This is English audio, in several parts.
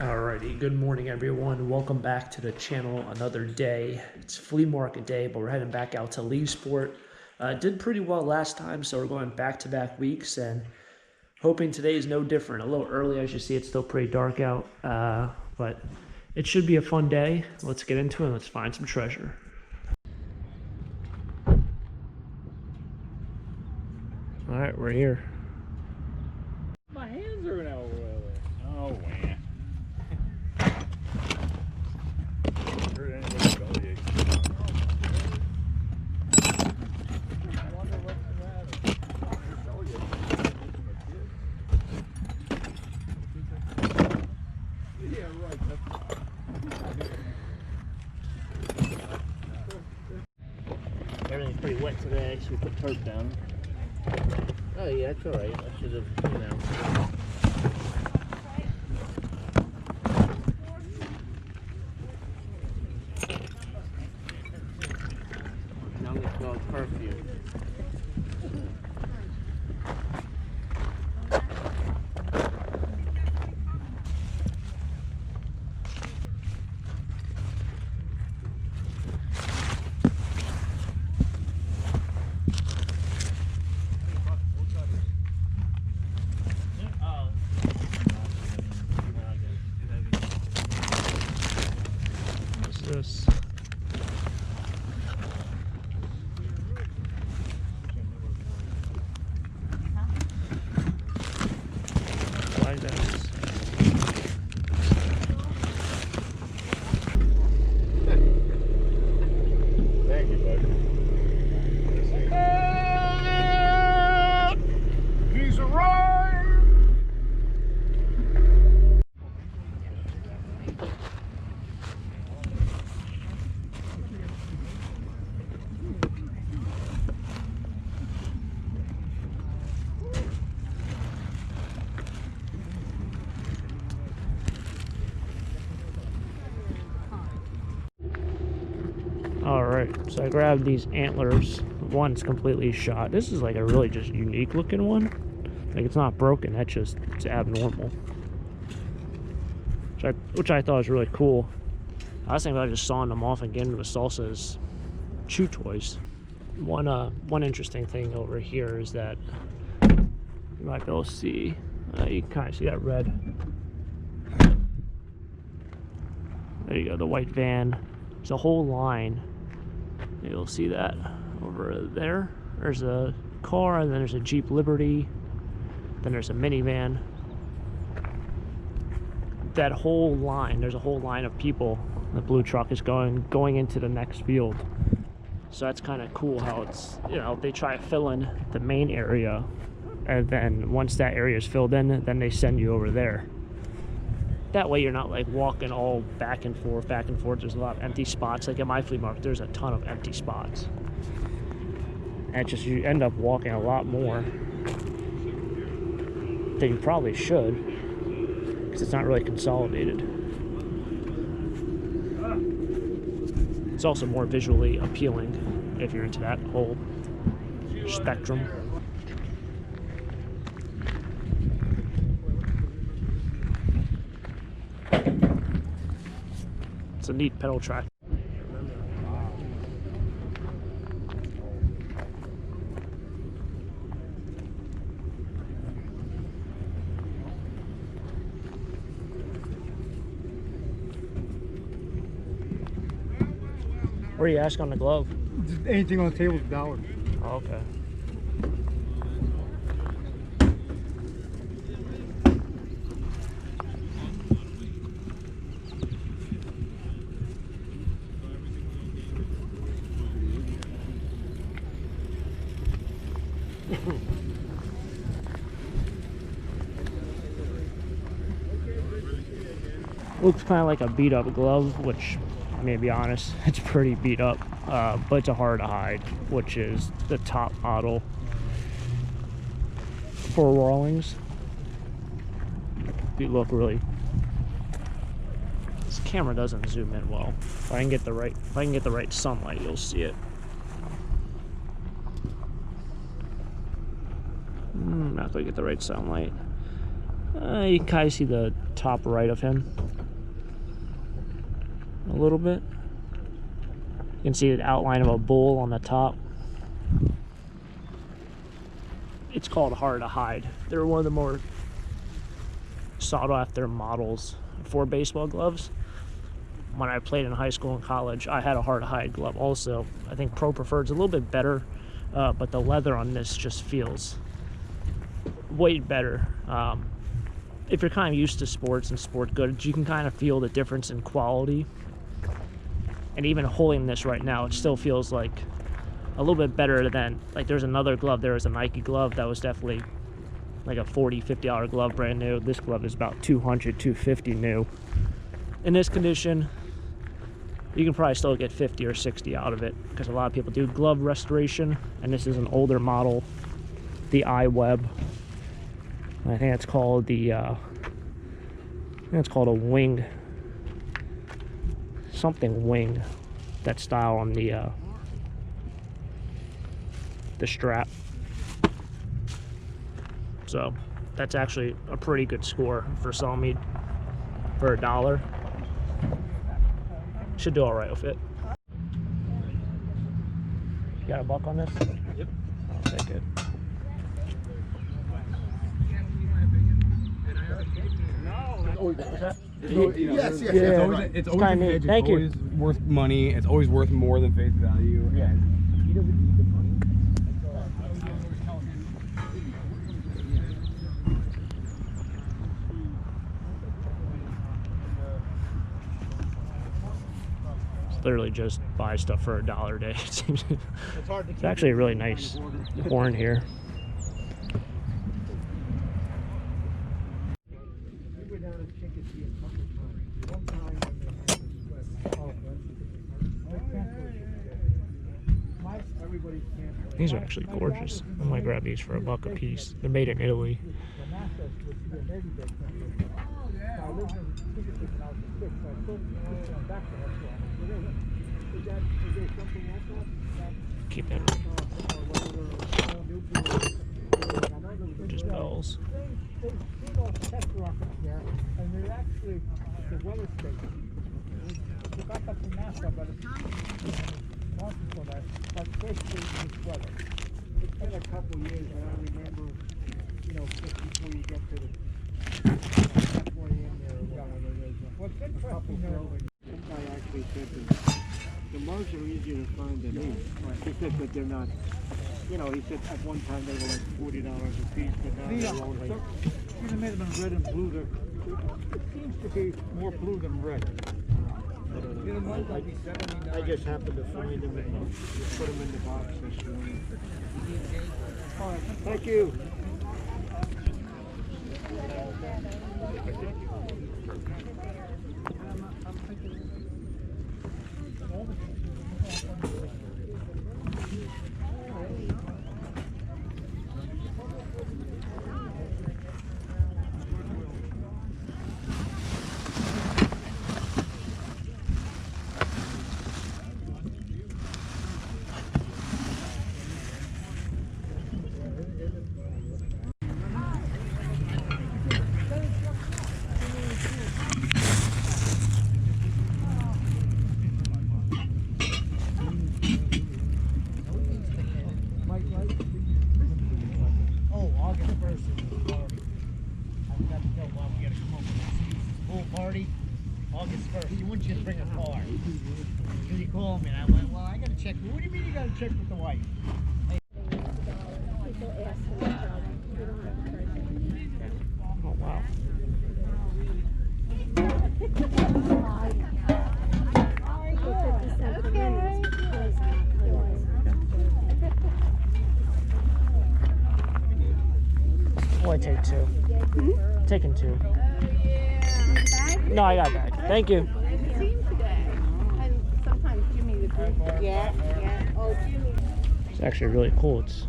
Alrighty, good morning everyone. Welcome back to the channel. Another day. It's flea market day, but we're heading back out to Leesport. Did pretty well last time, so we're going back-to-back weeks and hoping today is no different. A little early, as you see, it's still pretty dark out, but it should be a fun day. Let's get into it and let's find some treasure. Alright, we're here. My hands are now oily. Oh, man. Everything's pretty wet today, so we put tarp down. Oh yeah, it's alright. I should have, Now I'm gonna smell perfume. This. Like that. Thank you, bud. He's arrived! Alright, so I grabbed these antlers. One's completely shot. This is like a really just unique looking one. Like it's not broken, it's abnormal. Which I thought was really cool. I was thinking about just sawing them off and getting them with salsa as chew toys. One interesting thing over here is that you might be able to see, you can kind of see that red. There you go, the white van. There's a whole line. You'll see that over there. There's a car, and then there's a Jeep Liberty. Then there's a minivan. That whole line, there's a whole line of people. The blue truck is going into the next field. So that's kind of cool how it's, they try to fill in the main area, and then once that area is filled in, then they send you over there. That way you're not like walking all back and forth. There's a lot of empty spots. Like at my flea market, there's a ton of empty spots. And you end up walking a lot more than you probably should, because it's not really consolidated. It's also more visually appealing if you're into that whole spectrum. It's a neat pedal track. What are you asking on the glove? Just anything on the table is $1. Oh, okay. Looks kind of like a beat up glove, which, I mean, to be honest, it's pretty beat up, but it's a hard to hide, which is the top model for Rawlings. You look really, this camera doesn't zoom in well. If I can get the right sunlight, you'll see it. Not gonna get the right sunlight. You can kind of see the top right of him a little bit. You can see the outline of a bull on the top. It's called Hard to Hide. They're one of the more sought after models for baseball gloves. When I played in high school and college, I had a Hard to Hide glove also. I think Pro Preferred's a little bit better, but the leather on this just feels way better. If you're kind of used to sports and sport goods, you can kind of feel the difference in quality. And even holding this right now, it still feels like a little bit better than, like, there's another glove. There was a Nike glove that was definitely like a $40, $50 glove brand new. This glove is about $200, $250 new. In this condition, you can probably still get 50 or 60 out of it, because a lot of people do glove restoration, and this is an older model, the iWeb. I think it's called the I think it's called a wing, something wing, that style on the strap. So that's actually a pretty good score for selling me for $1. Should do all right with it. You got a buck on this? Yep. I'll take it. Yes, yes, Yeah. It's It's always kinda an neat. edge. Thank It's you. always worth money. It's always worth more than face value. Yeah. He doesn't need the money. It's literally just buy stuff for $1 a day. It seems. It's actually a really nice horn here. These are actually gorgeous. I might grab these for $1 a piece. They're made in Italy. Keep that. Just bells. And they're actually the weather station. We got that from NASA, but it's for that. But basically, it's weather. It's been a couple years, and I remember, just before you get to the halfway in there, what's interesting there, some guy actually said that the mugs are easier to find than these. He said that they're not. He said at one time they were like $40 a piece, but now they're only. These are made of red and blue. It seems to be more blue than red. I just happened to find them and put them in the box this morning. All right, thank you. Oh, August 1st is I've got to tell Bob we got to come up with a pool party. August 1st. You wouldn't just bring a car. He called me and I went, well, I got to check. What do you mean you got to check with the wife? Oh wow. Only take two. Taking two. No, I got that. Thank you. And sometimes Jimmy would be. Yeah, yeah. Oh, Jimmy. It's actually really cool. It's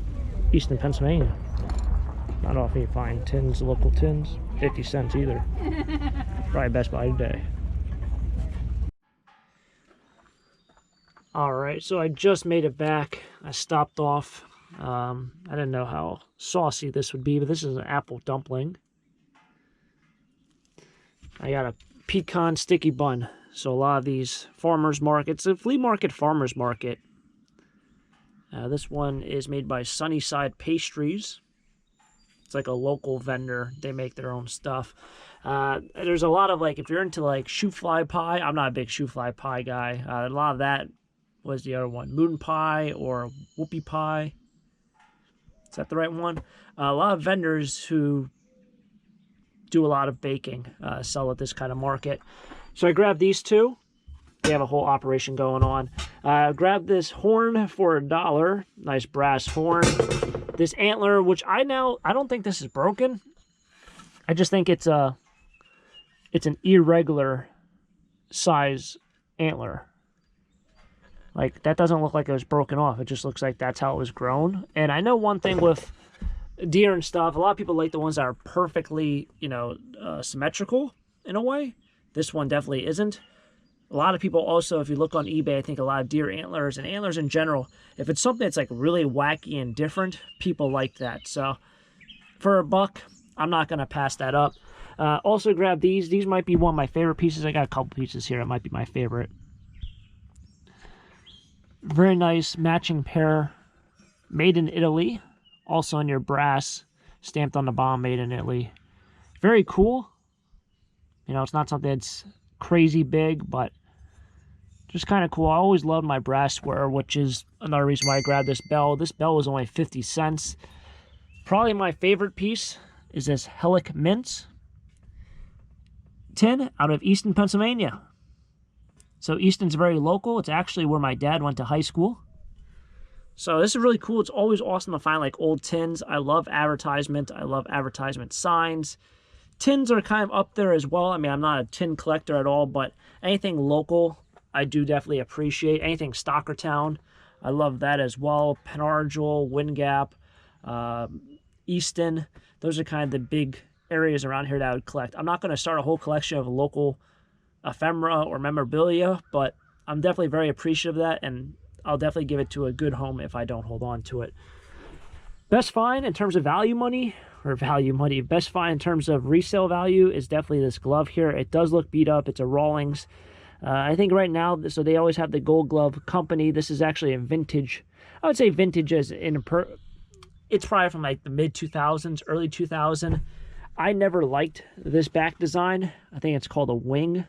Eastern Pennsylvania. Not often you find tins, local tins. 50 cents either. Probably best buy today. Alright, so I just made it back. I stopped off. I didn't know how saucy this would be, but this is an apple dumpling. I got a pecan sticky bun. So a lot of these farmers markets, a flea market farmers market. This one is made by Sunnyside Pastries. It's like a local vendor. They make their own stuff. There's a lot of, like, if you're into like shoe fly pie, I'm not a big shoe fly pie guy. A lot of that was the other one, moon pie or whoopie pie. Is that the right one? A lot of vendors who do a lot of baking sell at this kind of market. So I grabbed these two. They have a whole operation going on. Grabbed this horn for $1. Nice brass horn. This antler, which I don't think this is broken. I just think it's an irregular size antler. Like, that doesn't look like it was broken off. It just looks like that's how it was grown. And I know one thing with deer and stuff, a lot of people like the ones that are perfectly, symmetrical in a way. This one definitely isn't. A lot of people also, if you look on eBay, I think a lot of deer antlers and antlers in general, if it's something that's like really wacky and different, people like that. So for $1, I'm not going to pass that up. Also grab these. These might be one of my favorite pieces. I got a couple pieces here. It might be my favorite. Very nice matching pair. Made in Italy. Also on your brass. Stamped on the bottom, made in Italy. Very cool. It's not something that's crazy big, but just kind of cool. I always loved my brassware, which is another reason why I grabbed this bell. This bell was only 50 cents. Probably my favorite piece is this Helic Mints tin out of Easton, Pennsylvania. So Easton's very local. It's actually where my dad went to high school. So this is really cool. It's always awesome to find like old tins. I love advertisement. I love advertisement signs. Tins are kind of up there as well. I mean, I'm not a tin collector at all, but anything local, I do definitely appreciate. Anything STOCKERTOWN, I love that as well. Penargil, Windgap, Easton, those are kind of the big areas around here that I would collect. I'm not going to start a whole collection of local ephemera or memorabilia, but I'm definitely very appreciative of that, and I'll definitely give it to a good home if I don't hold on to it. Best find in terms of best find in terms of resale value is definitely this glove here. It does look beat up. It's a Rawlings. I think right now, so they always have the Gold Glove Company. This is actually a vintage. I would say vintage as in it's probably from like the mid-2000s, early 2000. I never liked this back design. I think it's called a wing.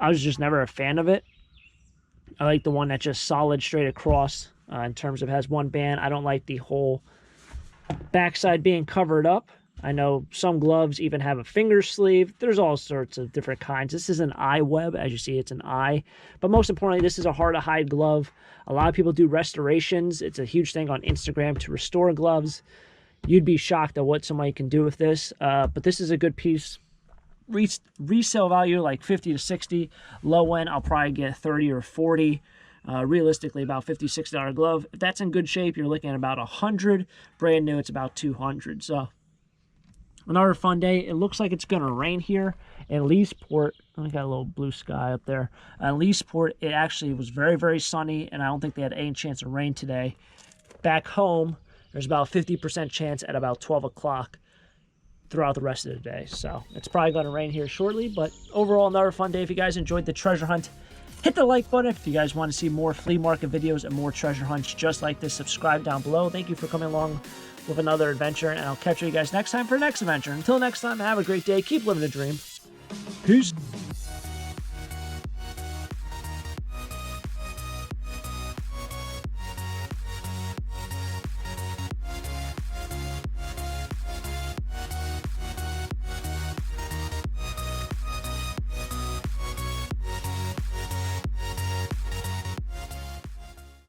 I was just never a fan of it. I like the one that's just solid straight across in terms of has one band. I don't like the whole backside being covered up. I know some gloves even have a finger sleeve. There's all sorts of different kinds. This is an eye web. As you see, it's an eye. But most importantly, this is a hard-to-hide glove. A lot of people do restorations. It's a huge thing on Instagram to restore gloves. You'd be shocked at what somebody can do with this. But this is a good piece. Resale value like 50 to 60. Low end, I'll probably get 30 or 40. Realistically, about $50, $60 glove. If that's in good shape, you're looking at about 100. Brand new, it's about 200. So another fun day. It looks like it's going to rain here in Leesport. I got a little blue sky up there. Leesport, it actually was very, very sunny, and I don't think they had any chance of rain today. Back home, there's about a 50% chance at about 12 o'clock throughout the rest of the day. So it's probably going to rain here shortly, but overall, another fun day. If you guys enjoyed the treasure hunt, hit the like button. If you guys want to see more flea market videos and more treasure hunts just like this, subscribe down below. Thank you for coming along with another adventure, and I'll catch you guys next time for the next adventure. Until next time, have a great day. Keep living the dream. Peace.